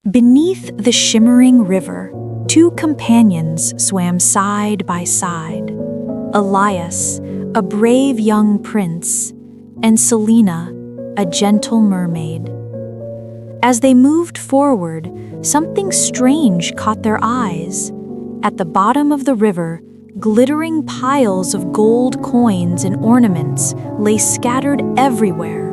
Beneath the shimmering river, two companions swam side by side. Elias, a brave young prince, and Selina, a gentle mermaid. As they moved forward, something strange caught their eyes. At the bottom of the river, glittering piles of gold coins and ornaments lay scattered everywhere.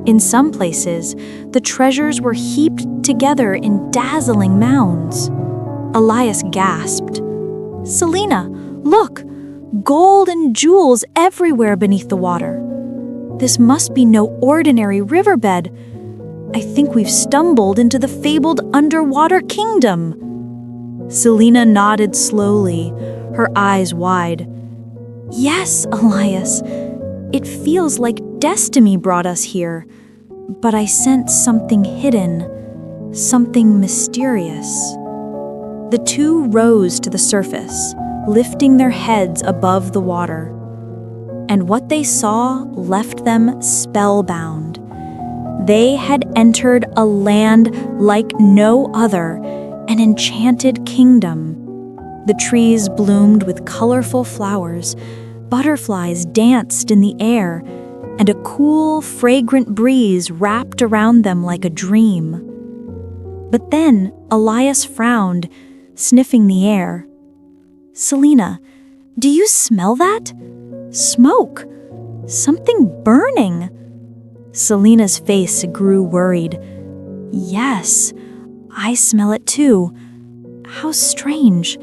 In some places, the treasures were heaped together in dazzling mounds. Elias gasped. "Selina, look! Gold and jewels everywhere beneath the water. This must be no ordinary riverbed. I think we've stumbled into the fabled underwater kingdom." Selina nodded slowly, her eyes wide. "Yes, Elias, it feels like destiny brought us here, but I sense something hidden, something mysterious." The two rose to the surface, lifting their heads above the water. And what they saw left them spellbound. They had entered a land like no other, an enchanted kingdom. The trees bloomed with colorful flowers, butterflies danced in the air, and a cool, fragrant breeze wrapped around them like a dream. But then Elias frowned, sniffing the air. "Selina, do you smell that? Smoke! Something burning!" Selina's face grew worried. "Yes, I smell it too. How strange.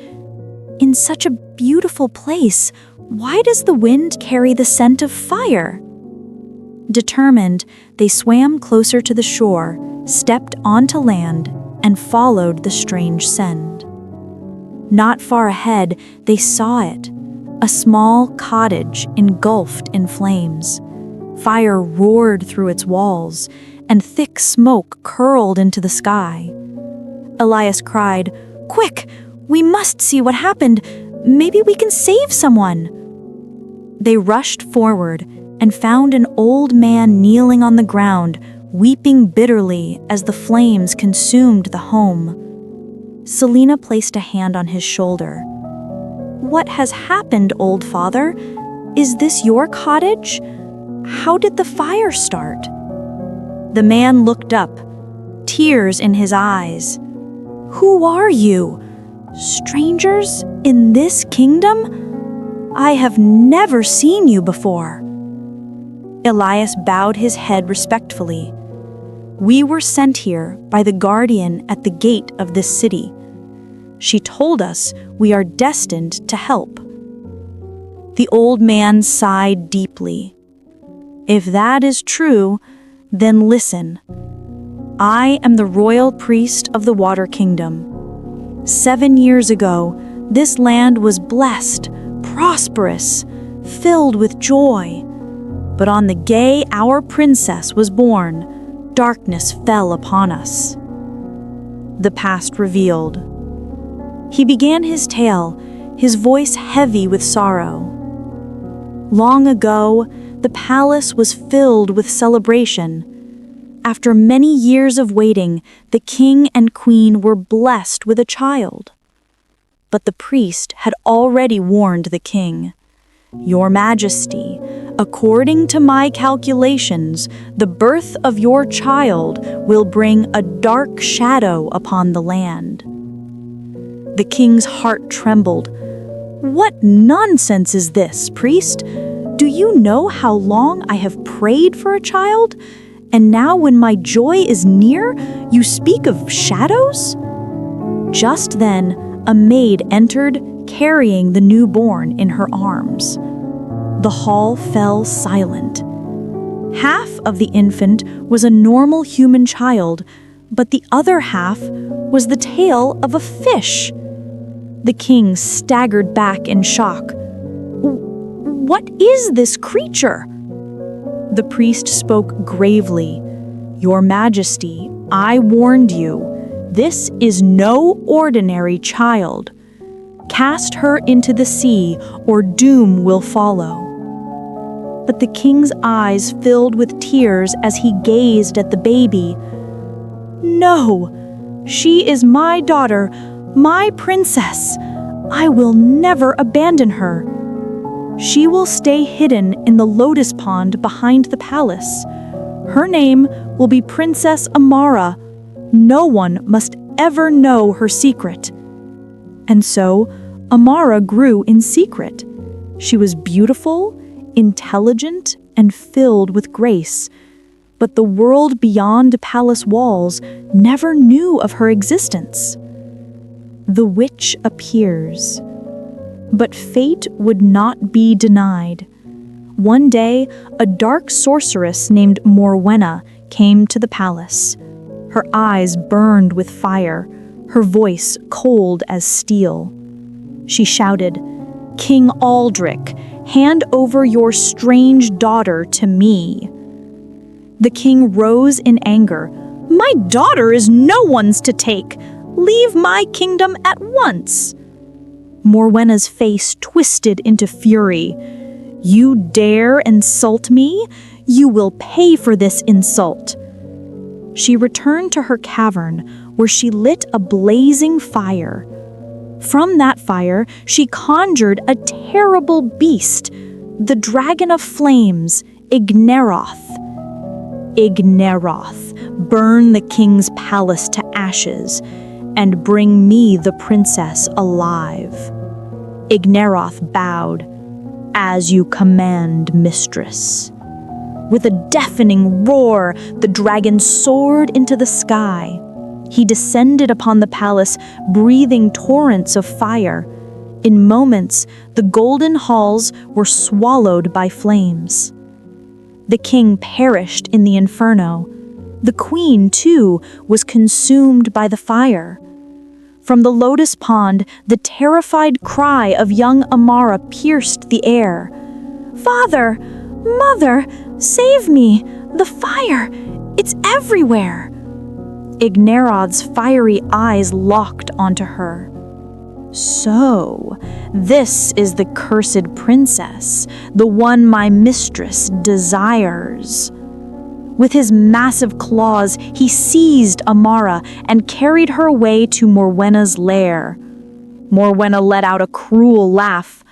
In such a beautiful place, why does the wind carry the scent of fire?" Determined, they swam closer to the shore, stepped onto land, and followed the strange scent. Not far ahead, they saw it, a small cottage engulfed in flames. Fire roared through its walls, and thick smoke curled into the sky. Elias cried, "Quick! We must see what happened. Maybe we can save someone." They rushed forward and found an old man kneeling on the ground, weeping bitterly as the flames consumed the home. Selina placed a hand on his shoulder. "What has happened, old father? Is this your cottage? How did the fire start?" The man looked up, tears in his eyes. "Who are you? Strangers in this kingdom? I have never seen you before." Elias bowed his head respectfully. "We were sent here by the guardian at the gate of this city. She told us we are destined to help." The old man sighed deeply. "If that is true, then listen. I am the royal priest of the Water Kingdom. 7 years ago, this land was blessed, prosperous, filled with joy. But on the day our princess was born, darkness fell upon us." The past revealed. He began his tale, his voice heavy with sorrow. Long ago, the palace was filled with celebration. After many years of waiting, the king and queen were blessed with a child. But the priest had already warned the king. "Your Majesty, according to my calculations, the birth of your child will bring a dark shadow upon the land." The king's heart trembled. "What nonsense is this, priest? Do you know how long I have prayed for a child? And now when my joy is near, you speak of shadows?" Just then, a maid entered, carrying the newborn in her arms. The hall fell silent. Half of the infant was a normal human child, but the other half was the tail of a fish. The king staggered back in shock. "What is this creature?" The priest spoke gravely. "Your Majesty, I warned you. This is no ordinary child. Cast her into the sea, or doom will follow." But the king's eyes filled with tears as he gazed at the baby. "No, She is my daughter, my princess. I will never abandon her. She will stay hidden in the lotus pond behind the palace. Her name will be Princess Amara. No one must ever know her secret." And so, Amara grew in secret. She was beautiful, intelligent, and filled with grace. But the world beyond palace walls never knew of her existence. The witch appears. But fate would not be denied. One day, a dark sorceress named Morwenna came to the palace. Her eyes burned with fire, her voice cold as steel. She shouted, "King Aldrich, hand over your strange daughter to me." The king rose in anger. "My daughter is no one's to take. Leave my kingdom at once." Morwenna's face twisted into fury. "You dare insult me? You will pay for this insult." She returned to her cavern, where she lit a blazing fire. From that fire, she conjured a terrible beast, the dragon of flames, Igneroth. "Igneroth, burn the king's palace to ashes, and bring me the princess alive." Igneroth bowed. "As you command, mistress." With a deafening roar, the dragon soared into the sky. He descended upon the palace, breathing torrents of fire. In moments, the golden halls were swallowed by flames. The king perished in the inferno. The queen, too, was consumed by the fire. From the lotus pond, the terrified cry of young Amara pierced the air. "Father! Mother! Save me! The fire! It's everywhere!" Igneroth's fiery eyes locked onto her. "So, this is the cursed princess, the one my mistress desires." With his massive claws, he seized Amara and carried her away to Morwenna's lair. Morwenna let out a cruel laugh.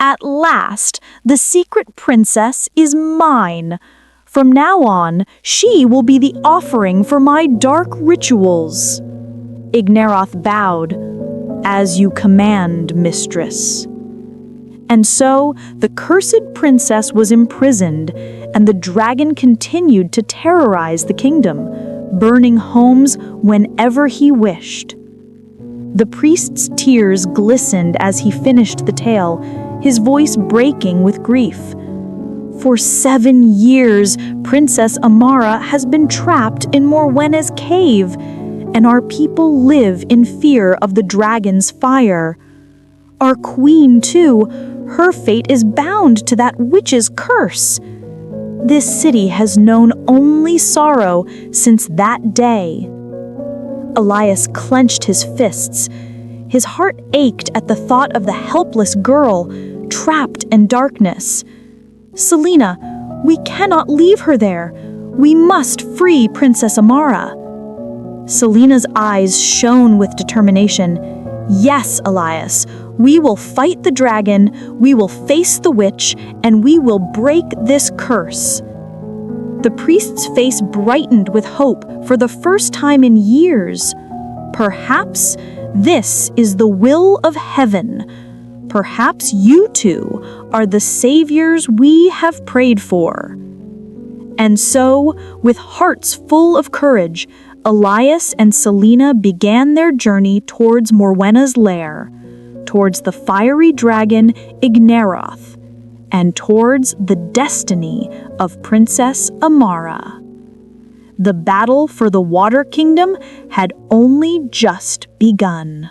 "At last, the secret princess is mine. From now on, she will be the offering for my dark rituals." Igneroth bowed. "As you command, mistress." And so, the cursed princess was imprisoned, and the dragon continued to terrorize the kingdom, burning homes whenever he wished. The priest's tears glistened as he finished the tale, his voice breaking with grief. For 7 years, Princess Amara has been trapped in Morwenna's cave, and our people live in fear of the dragon's fire. Our queen, too, her fate is bound to that witch's curse. This city has known only sorrow since that day. Elias clenched his fists. His heart ached at the thought of the helpless girl, trapped in darkness. "Selina, we cannot leave her there. We must free Princess Amara." Selina's eyes shone with determination. "Yes, Elias, we will fight the dragon, we will face the witch, and we will break this curse." The priest's face brightened with hope for the first time in years. Perhaps this is the will of heaven. Perhaps you two are the saviors we have prayed for. And so, with hearts full of courage, Elias and Selina began their journey towards Morwenna's lair, towards the fiery dragon Igneroth, and towards the destiny of Princess Amara. The battle for the Water Kingdom had only just begun.